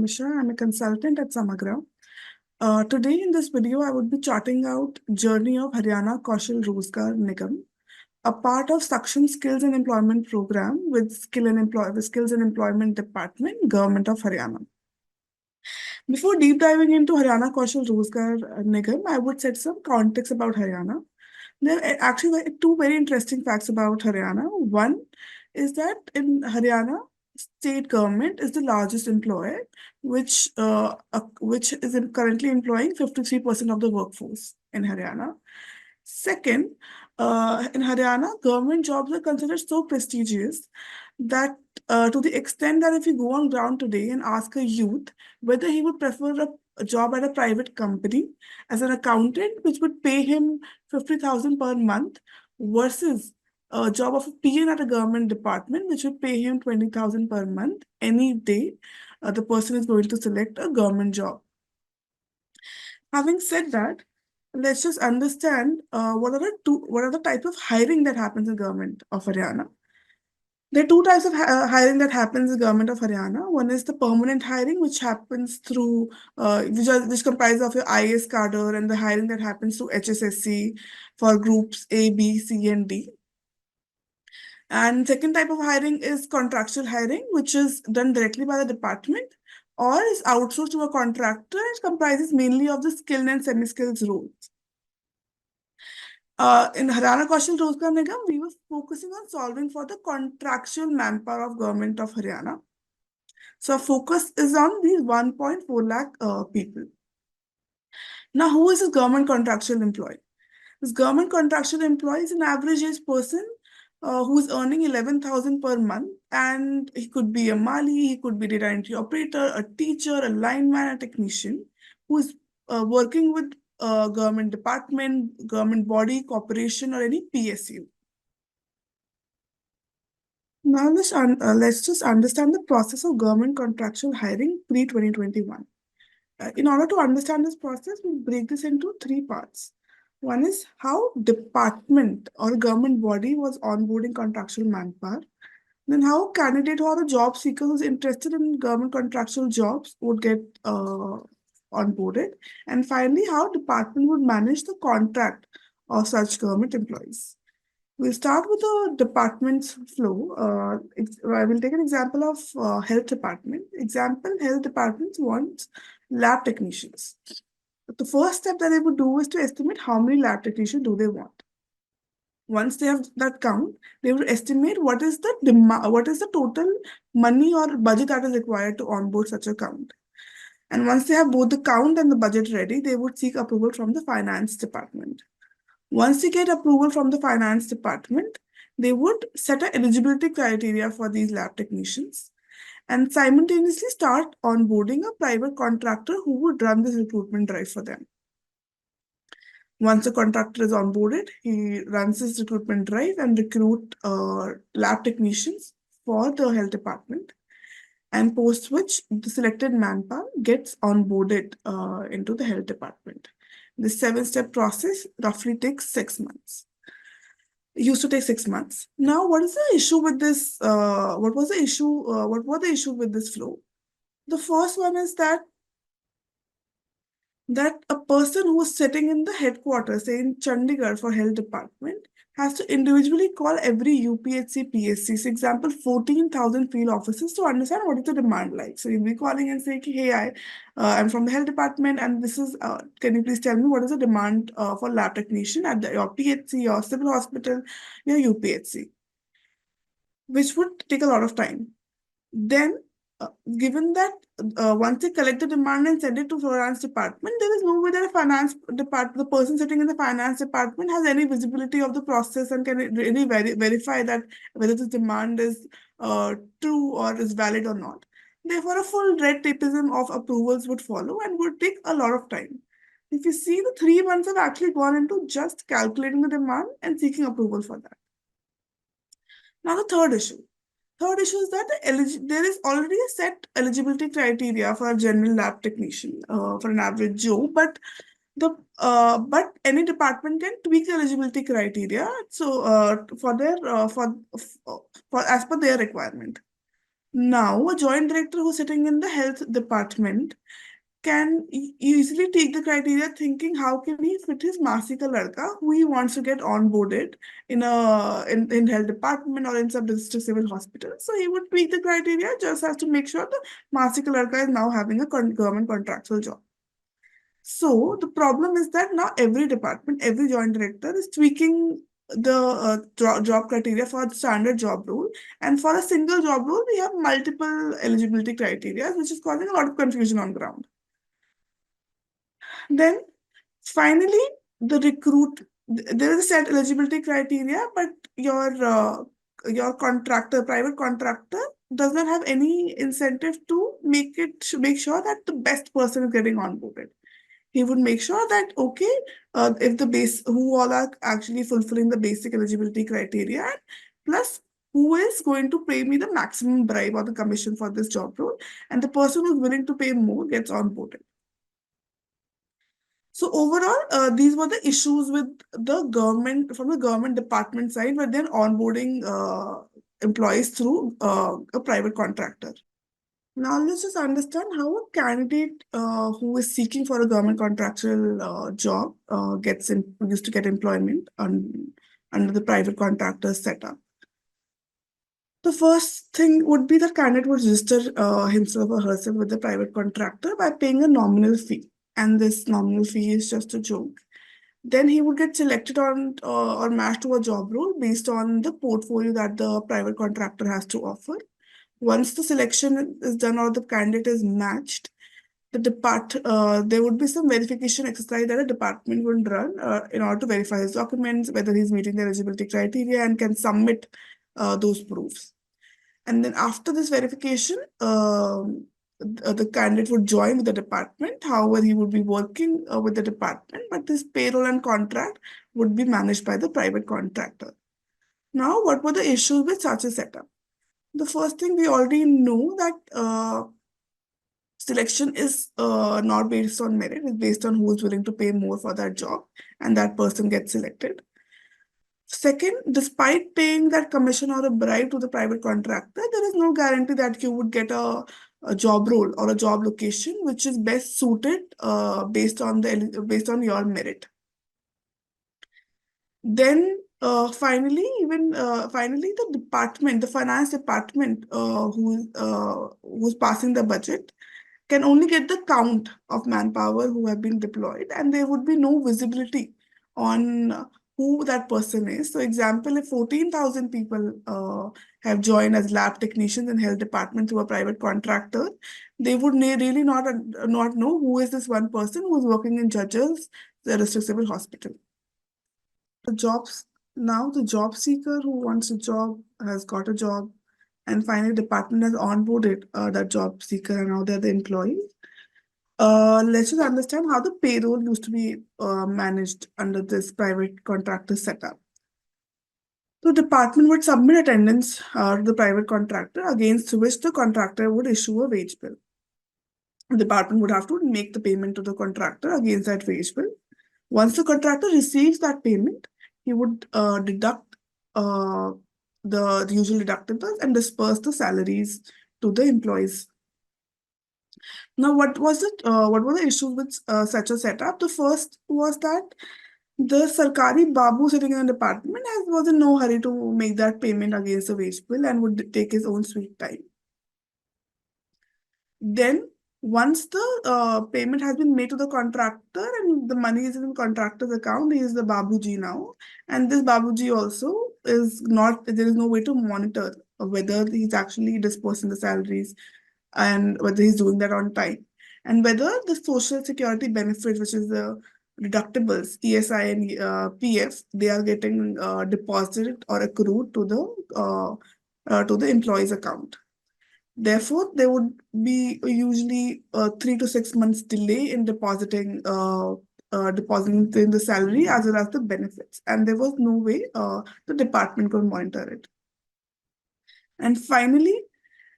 Nisha. I'm a consultant at Samagra. Today in this video, I would be charting out journey of Haryana Kaushal Rozgar Nigam, a part of Suction Skills and Employment Program with Skills and Employment Department, Government of Haryana. Before deep diving into Haryana Kaushal Rozgar Nigam, I would set some context about Haryana. There are actually two very interesting facts about Haryana. One is that in Haryana, state government is the largest employer, which is currently employing 53% of the workforce in Haryana. Second, in Haryana, government jobs are considered so prestigious that to the extent that if you go on ground today and ask a youth whether he would prefer a job at a private company as an accountant, which would pay him 50,000 per month, versus a job of a PN at a government department, which would pay him 20,000 per month, any day, the person is going to select a government job. Having said that, let's just understand what are the types of hiring that happens in government of Haryana. There are two types of hiring that happens in the government of Haryana. One is the permanent hiring, which happens through, which comprises of your IAS cadre, and the hiring that happens through HSSC for groups A, B, C, and D. And second type of hiring is contractual hiring, which is done directly by the department or is outsourced to a contractor. It comprises mainly of the skilled and semi-skilled roles. In Haryana Kaushal Rozgar Nigam, we were focusing on solving for the contractual manpower of government of Haryana. So our focus is on these 1.4 lakh people. Now, who is this government contractual employee? This government contractual employee is an average age person who is earning 11,000 per month, and he could be a Mali, he could be data entry operator, a teacher, a lineman, a technician who is working with government department, government body, corporation, or any PSU. Now let's just understand the process of government contractual hiring pre-2021. In order to understand this process, we'll break this into three parts. One is how department or government body was onboarding contractual manpower. Then how candidate or a job seeker who's interested in government contractual jobs would get onboarded. And finally, how department would manage the contract of such government employees. We'll start with the department's flow. I will take an example of health department. Example, health department wants lab technicians. The first step that they would do is to estimate how many lab technicians do they want. Once they have that count, they would estimate what is the total money or budget that is required to onboard such a count. And once they have both the count and the budget ready, they would seek approval from the finance department. Once they get approval from the finance department, they would set an eligibility criteria for these lab technicians and simultaneously start onboarding a private contractor who would run this recruitment drive for them. Once the contractor is onboarded, he runs his recruitment drive and recruit lab technicians for the health department, and post which the selected manpower gets onboarded into the health department. This 7-step process roughly takes 6 months. It used to take 6 months. Now, what is the issue with this? What were the issue with this flow? The first one is that a person who is sitting in the headquarters, say in Chandigarh for health department, has to individually call every UPHC, PSC, for example, 14,000 field officers to understand what is the demand like. So you'll be calling and saying, hey, I'm from the health department, and this is, can you please tell me what is the demand for lab technician at your PHC, your civil hospital, your UPHC, which would take a lot of time. Then, given that once they collect the demand and send it to finance department, there is no way that the person sitting in the finance department has any visibility of the process and can really verify that whether this demand is true or is valid or not. Therefore, a full red tapeism of approvals would follow and would take a lot of time. If you see, the 3 months have actually gone into just calculating the demand and seeking approval for that. Now, the third issue. Third issue is that there is already a set eligibility criteria for a general lab technician for an average Joe, but any department can tweak the eligibility criteria so for as per their requirement. Now, a joint director who's sitting in the health department can easily take the criteria thinking how can he fit his Masi ka ladka who he wants to get onboarded in health department or in some district civil hospital. So he would tweak the criteria just has to make sure the Masi ka ladka is now having a government contractual job. So the problem is that now every department, every joint director is tweaking the job criteria for the standard job role. And for a single job role, we have multiple eligibility criteria, which is causing a lot of confusion on ground. Then finally, the recruit, there is a set eligibility criteria, but your contractor, private contractor, does not have any incentive to make sure that the best person is getting onboarded. He would make sure that okay, if the base who all are actually fulfilling the basic eligibility criteria, plus who is going to pay me the maximum bribe or the commission for this job role, and the person who's willing to pay more gets onboarded. So overall, these were the issues with the government from the government department side, where they're onboarding employees through a private contractor. Now let's just understand how a candidate who is seeking for a government contractual job used to get employment under the private contractor setup. The first thing would be that candidate would register himself or herself with the private contractor by paying a nominal fee, and this nominal fee is just a joke. Then he would get selected on or matched to a job role based on the portfolio that the private contractor has to offer. Once the selection is done or the candidate is matched, there would be some verification exercise that a department would run in order to verify his documents, whether he's meeting the eligibility criteria and can submit those proofs. And then after this verification, the candidate would join with the department. However, he would be working with the department, but his payroll and contract would be managed by the private contractor. Now, what were the issues with such a setup? The first thing, we already know that selection is not based on merit, it's based on who is willing to pay more for that job, and that person gets selected. Second, despite paying that commission or a bribe to the private contractor, there is no guarantee that you would get a job role or a job location which is best suited based on your merit. Then finally, the finance department who's passing the budget can only get the count of manpower who have been deployed, and there would be no visibility on who that person is. So, example, if 14,000 people have joined as lab technicians in health department through a private contractor, they would really not know who is this one person who is working in Judges, the district civil hospital. The job seeker who wants a job has got a job, and finally department has onboarded that job seeker, and now they're the employees. Let's just understand how the payroll used to be managed under this private contractor setup. The department would submit attendance to the private contractor, against which the contractor would issue a wage bill. The department would have to make the payment to the contractor against that wage bill. Once the contractor receives that payment, he would deduct the usual deductibles and disperse the salaries to the employees. Now, what were the issues with such a setup? The first was that the Sarkari Babu sitting in the department was in no hurry to make that payment against the wage bill and would take his own sweet time. Then, once the payment has been made to the contractor and the money is in the contractor's account, he is the Babuji now. And this Babuji also there is no way to monitor whether he's actually dispersing the salaries and whether he's doing that on time. And whether the social security benefits, which is the deductibles, ESI and PF, they are getting deposited or accrued to the employee's account. Therefore, there would be usually 3 to 6 months delay in depositing the salary as well as the benefits, and there was no way the department could monitor it. And finally,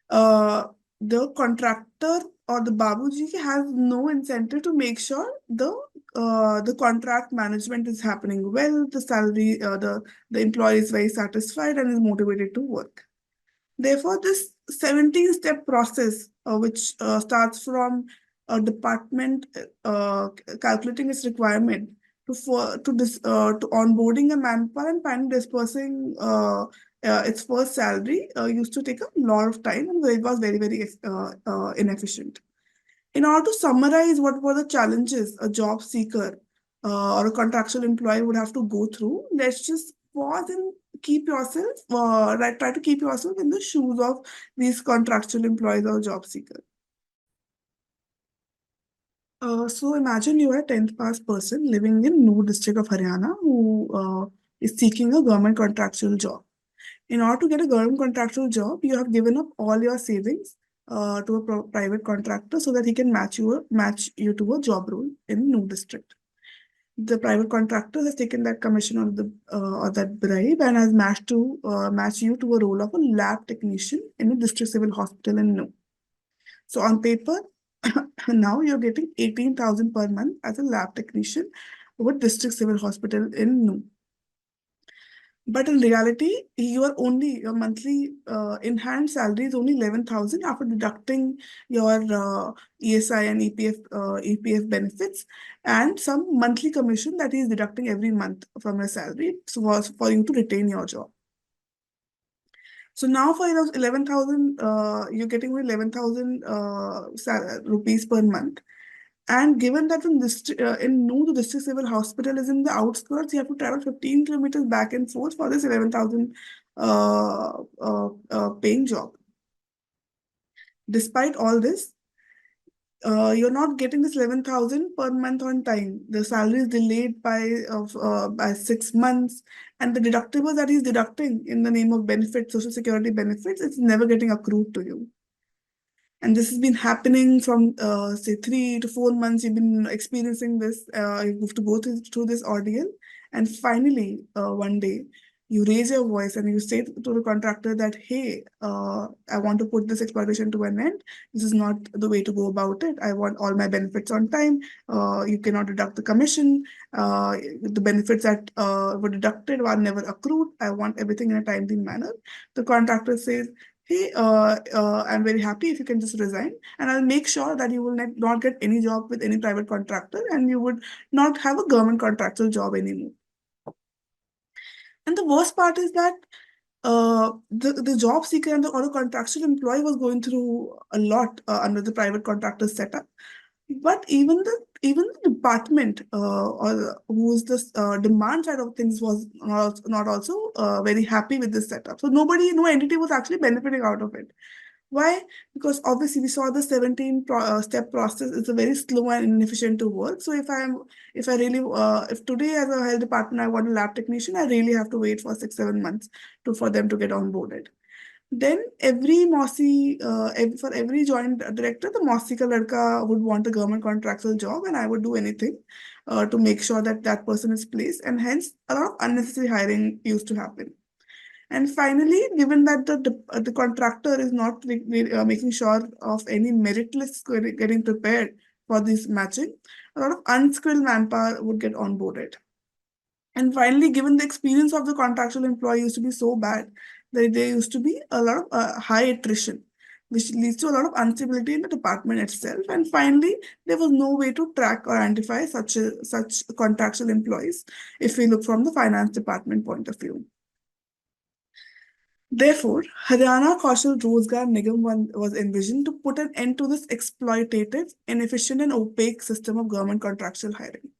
the contractor or the Babuji has no incentive to make sure the contract management is happening well, the salary, the employee is very satisfied and is motivated to work. Therefore, this 17-step process, which starts from a department calculating its requirement to onboarding a manpower and finally dispersing its first salary, used to take a lot of time and it was very inefficient. In order to summarize what were the challenges a job seeker or a contractual employee would have to go through, let's just pause and keep yourself, try to keep yourself in the shoes of these contractual employees or job seekers. So imagine you are a 10th pass person living in Noor district of Haryana who is seeking a government contractual job. In order to get a government contractual job, you have given up all your savings to a private contractor so that he can match you to a job role in Noor district. The private contractor has taken that commission or that bribe and has match you to a role of a lab technician in a district civil hospital in Noor. So on paper, now you're getting 18,000 per month as a lab technician with district civil hospital in Noor. But in reality, your monthly in-hand salary is only 11,000 after deducting your ESI and EPF benefits and some monthly commission that is deducting every month from your salary for you to retain your job. So now for 11,000, you're getting 11,000 rupees per month. And given that in Noor, the district civil hospital is in the outskirts, you have to travel 15 kilometers back and forth for this 11,000 paying job. Despite all this, you're not getting this 11,000 per month on time. The salary is delayed by 6 months, and the deductibles that he's deducting in the name of benefits, social security benefits, it's never getting accrued to you. And this has been happening from, say, 3 to 4 months. You've been experiencing this. You have to go through this ordeal. And finally, one day, you raise your voice and you say to the contractor that, hey, I want to put this exploitation to an end. This is not the way to go about it. I want all my benefits on time. You cannot deduct the commission. The benefits that were deducted were never accrued. I want everything in a timely manner. The contractor says, hey, I'm very happy if you can just resign, and I'll make sure that you will not get any job with any private contractor and you would not have a government contractual job anymore. And the worst part is that the job seeker and or the contractual employee was going through a lot under the private contractor setup. But even the department or who's the demand side of things was not also very happy with this setup. So no entity was actually benefiting out of it. Why? Because obviously we saw the 17-step process is a very slow and inefficient to work. So if today as a health department I want a lab technician, I really have to wait for 6-7 months for them to get onboarded. Then for every joint director, the Mossi ka ladka would want a government contractual job, and I would do anything to make sure that that person is placed, and hence a lot of unnecessary hiring used to happen. And finally, given that the contractor is not making sure of any merit lists getting prepared for this matching, a lot of unskilled manpower would get onboarded. And finally, given the experience of the contractual employee used to be so bad, that there used to be a lot of high attrition, which leads to a lot of instability in the department itself. And finally, there was no way to track or identify such contractual employees if we look from the finance department point of view. Therefore, Haryana Kaushal Rozgar Nigam was envisioned to put an end to this exploitative, inefficient, and opaque system of government contractual hiring.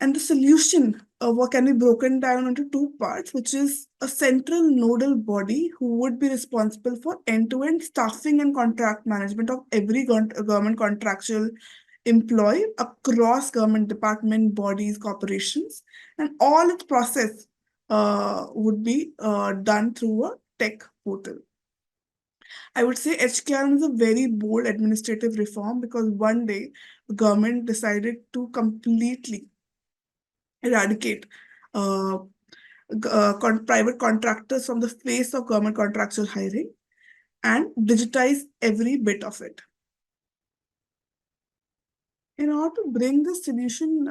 And the solution what can be broken down into two parts, which is a central nodal body who would be responsible for end-to-end staffing and contract management of every government contractual employee across government department, bodies, corporations, and all its process would be done through a tech portal. I would say HKRN is a very bold administrative reform because one day the government decided to completely eradicate uh, private contractors from the face of government contractual hiring and digitize every bit of it. In order to bring this solution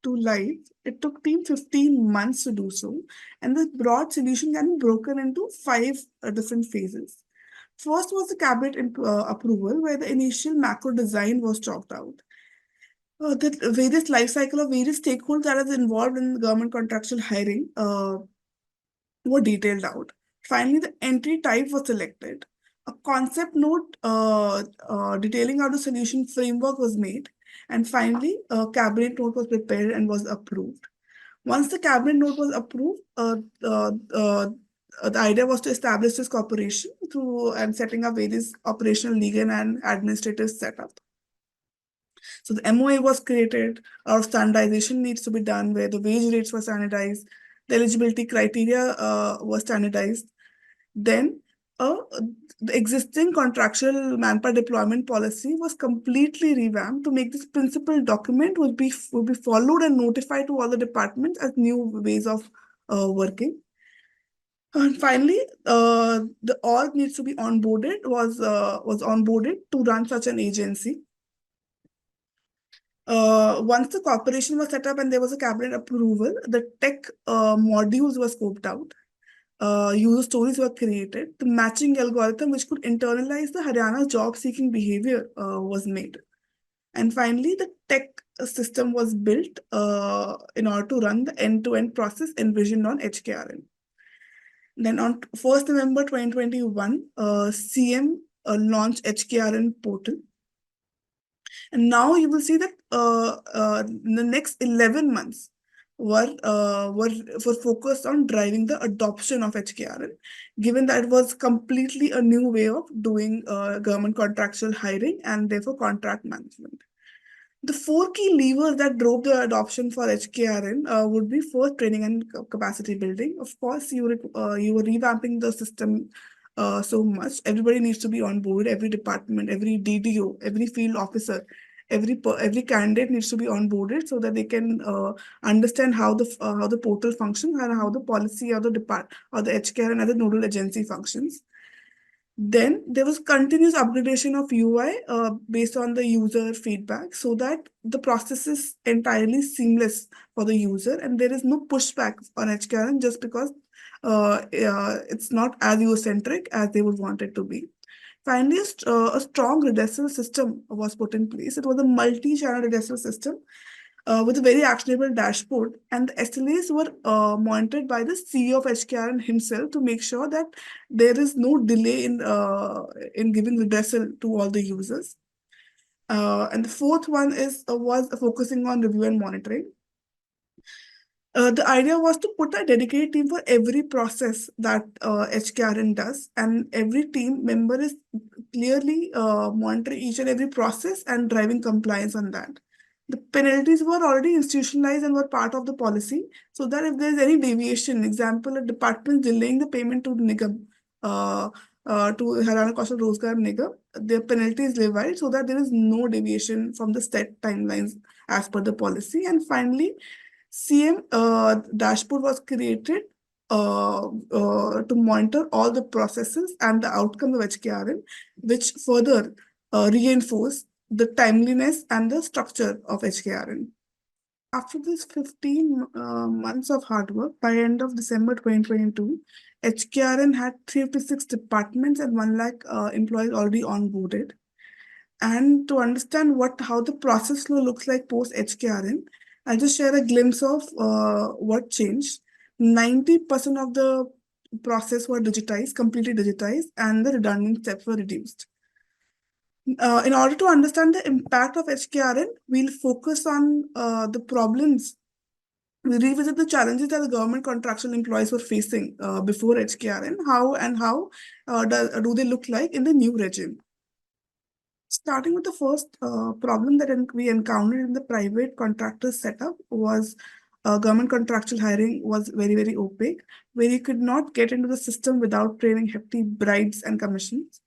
to life, it took team 15 months to do so, and the broad solution can be broken into five different phases. First was the cabinet approval, where the initial macro design was chalked out. The various life cycle of various stakeholders that is involved in government contractual hiring were detailed out. Finally, the entry type was selected. A concept note detailing out the solution framework was made. And finally, a cabinet note was prepared and was approved. Once the cabinet note was approved, the idea was to establish this corporation through and setting up various operational, legal, and administrative setup. So the MOA was created, our standardization needs to be done where the wage rates were standardized, the eligibility criteria was standardized. Then the existing contractual manpower deployment policy was completely revamped to make this principal document would be followed and notified to all the departments as new ways of working. And finally, the org needs to be onboarded was onboarded to run such an agency. Once the corporation was set up and there was a cabinet approval, the tech modules were scoped out. User stories were created. The matching algorithm, which could internalize the Haryana job seeking behavior, was made. And finally, the tech system was built in order to run the end-to-end process envisioned on HKRN. Then on 1st November 2021, CM launched HKRN portal. And now you will see that the next 11 months were focused on driving the adoption of HKRN, given that it was completely a new way of doing government contractual hiring and therefore contract management. The four key levers that drove the adoption for HKRN would be first training and capacity building. Of course, you were revamping the system so much. Everybody needs to be on board. Every department, every DDO, every field officer, every candidate needs to be onboarded so that they can understand how the portal functions and how the policy or the HKRN as a nodal agency functions. Then there was continuous upgradation of UI based on the user feedback so that the process is entirely seamless for the user and there is no pushback on HKRN just because it's not as user-centric as they would want it to be. Finally, a strong redressal system was put in place. It was a multi-channel redressal system with a very actionable dashboard, and the SLAs were monitored by the CEO of HKRN himself to make sure that there is no delay in giving redressal to all the users. And the fourth one was focusing on review and monitoring. The idea was to put a dedicated team for every process that HKRN does, and every team member is clearly monitoring each and every process and driving compliance on that. The penalties were already institutionalized and were part of the policy, so that if there is any deviation, example, a department delaying the payment to Nigam, to Haryana Kaushal Rozgar Nigam, their penalty is levied so that there is no deviation from the set timelines as per the policy. And finally, CM dashboard was created to monitor all the processes and the outcomes of HKRN, which further reinforce the timeliness and the structure of HKRN. After this 15 months of hard work, by end of December 2022, HKRN had 356 departments and 1 lakh employees already onboarded. And to understand how the process flow looks like post HKRN, I'll just share a glimpse of what changed. 90% of the process were digitized, completely digitized, and the redundant steps were reduced. In order to understand the impact of HKRN, we'll focus on the problems. We revisit the challenges that the government contractual employees were facing before HKRN, how do they look like in the new regime. Starting with the first problem that we encountered in the private contractor setup was government contractual hiring was very, very opaque, where you could not get into the system without paying hefty bribes and commissions.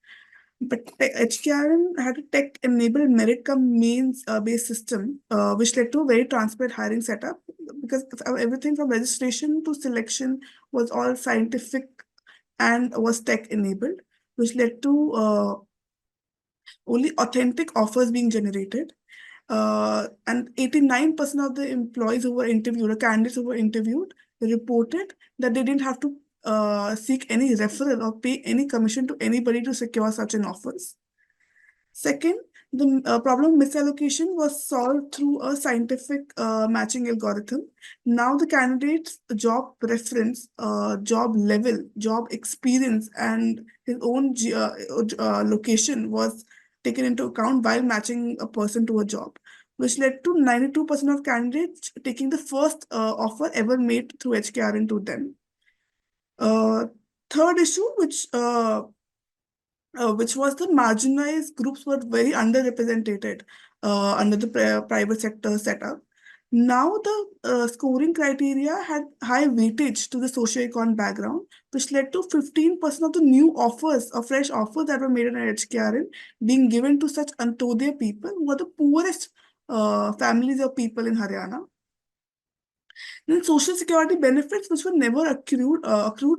But HKRN had a tech-enabled merit-cum-means-based system, which led to a very transparent hiring setup because everything from registration to selection was all scientific and was tech-enabled, which led to only authentic offers being generated. And 89% of the employees who were interviewed, or candidates who were interviewed, reported that they didn't have to seek any referral or pay any commission to anybody to secure such an offers. Second, the problem of misallocation was solved through a scientific matching algorithm. Now the candidate's job preference, job level, job experience, and his own location was taken into account while matching a person to a job, which led to 92% of candidates taking the first offer ever made through HKRN to them. Uh, Third issue, which was the marginalized groups were very underrepresented under the private sector setup. Now the scoring criteria had high weightage to the socio-econ background, which led to 15% of the new offers or fresh offers that were made in HKRN being given to such Antodaya people who are the poorest families of people in Haryana. Then social security benefits, which were never accrued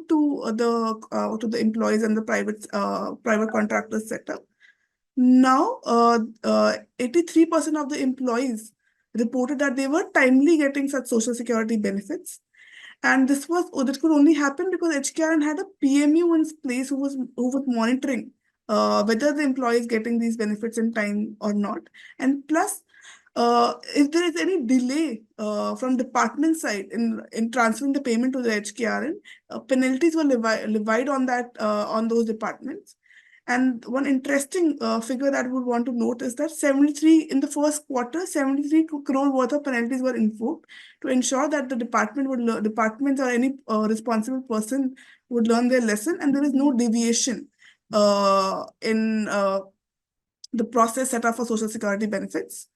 to the employees and the private contractors setup. Now, 83% of the employees reported that they were timely getting such social security benefits. And this could only happen because HKRN had a PMU in place who was monitoring whether the employee is getting these benefits in time or not. And plus, if there is any delay from department side in transferring the payment to the HKRN, penalties were levied on on those departments. And one interesting figure that we would want to note is that 73 in the first quarter, 73 crore worth of penalties were invoked to ensure that the departments or any responsible person would learn their lesson, and there is no deviation in the process set up for social security benefits.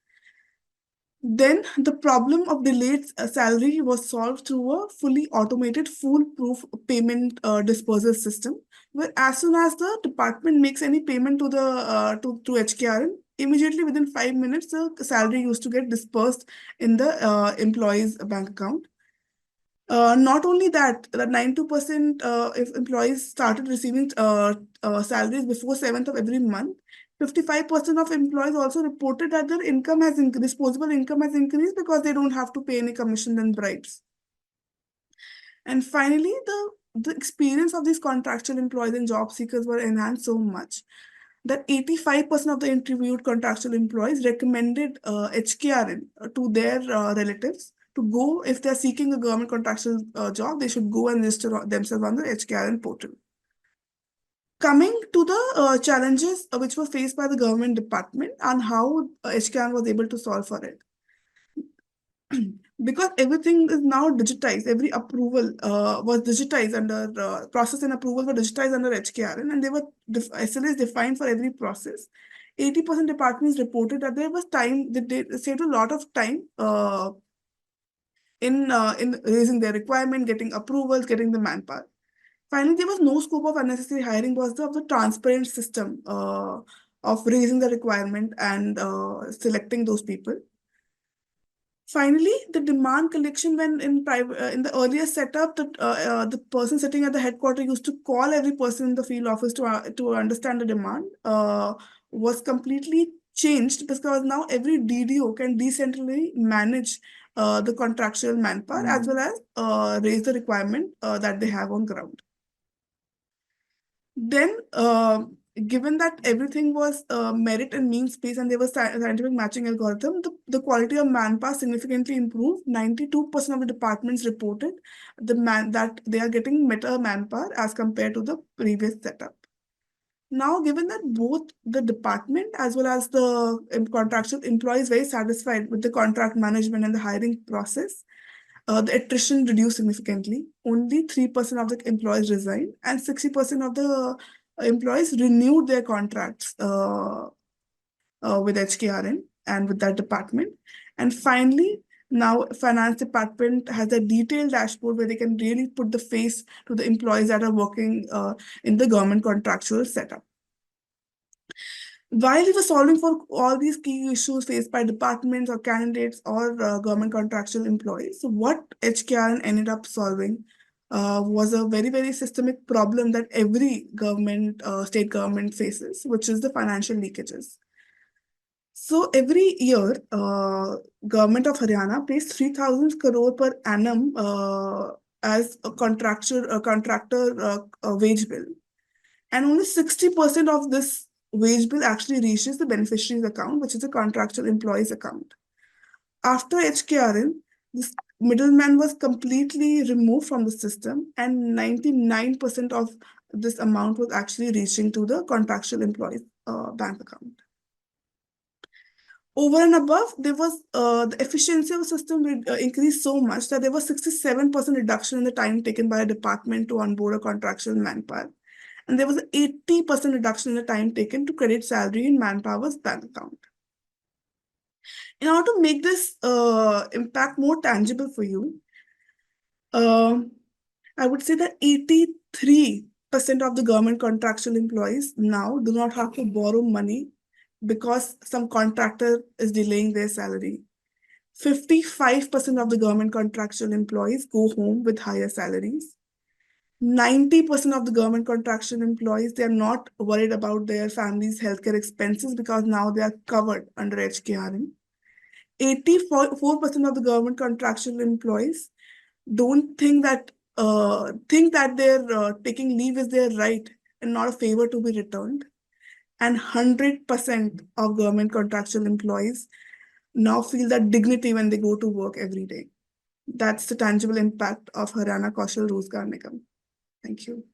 Then the problem of delayed salary was solved through a fully automated, foolproof payment dispersal system, where as soon as the department makes any payment to the to HKRN, immediately within 5 minutes, the salary used to get dispersed in the employee's bank account. Not only that, that 92% if employees started receiving salaries before 7th of every month, 55% of employees also reported that their disposable income has increased because they don't have to pay any commission and bribes. And finally, the experience of these contractual employees and job seekers were enhanced so much that 85% of the interviewed contractual employees recommended HKRN to their relatives to go. If they're seeking a government contractual job, they should go and register themselves on the HKRN portal. Coming to the challenges which were faced by the government department and how HKRN was able to solve for it. Because everything is now digitized, every approval was digitized process and approval were digitized under HKRN, and they were SLAs defined for every process. 80% departments reported that there was time, they saved a lot of time in raising their requirement, getting approvals, getting the manpower. Finally, there was no scope of unnecessary hiring because of the transparent system of raising the requirement and selecting those people. Finally, the demand collection, when in the earlier setup, the person sitting at the headquarters used to call every person in the field office to understand the demand, was completely changed because now every DDO can decentrally manage the contractual manpower as well as raise the requirement that they have on ground. Then, given that everything was merit and means based and there was scientific matching algorithm, the quality of manpower significantly improved. 92% of the departments reported that they are getting better manpower as compared to the previous setup. Now, given that both the department as well as the contractual employees very satisfied with the contract management and the hiring process, the attrition reduced significantly. Only 3% of the employees resigned, and 60% of the employees renewed their contracts with HKRN and with that department. And finally, now finance department has a detailed dashboard where they can really put the face to the employees that are working in the government contractual setup. While he was solving for all these key issues faced by departments or candidates or government contractual employees, what HKRN ended up solving was a very, very systemic problem that every government, state government faces, which is the financial leakages. So every year, government of Haryana pays 3,000 crore per annum as a contractor wage bill, and only 60% of this wage bill actually reaches the beneficiary's account, which is the contractual employee's account. After HKRN, this middleman was completely removed from the system, and 99% of this amount was actually reaching to the contractual employee's bank account. Over and above, there was the efficiency of the system increased so much that there was 67% reduction in the time taken by a department to onboard a contractual manpower. And there was an 80% reduction in the time taken to credit salary in manpower's bank account. In order to make this impact more tangible for you, I would say that 83% of the government contractual employees now do not have to borrow money because some contractor is delaying their salary. 55% of the government contractual employees go home with higher salaries. 90% of the government contractual employees, they are not worried about their family's healthcare expenses because now they are covered under HKRN. 84% of the government contractual employees don't think that their taking leave is their right and not a favor to be returned. And 100% of government contractual employees now feel that dignity when they go to work every day. That's the tangible impact of Haryana Kaushal Rozgar Nigam. Thank you.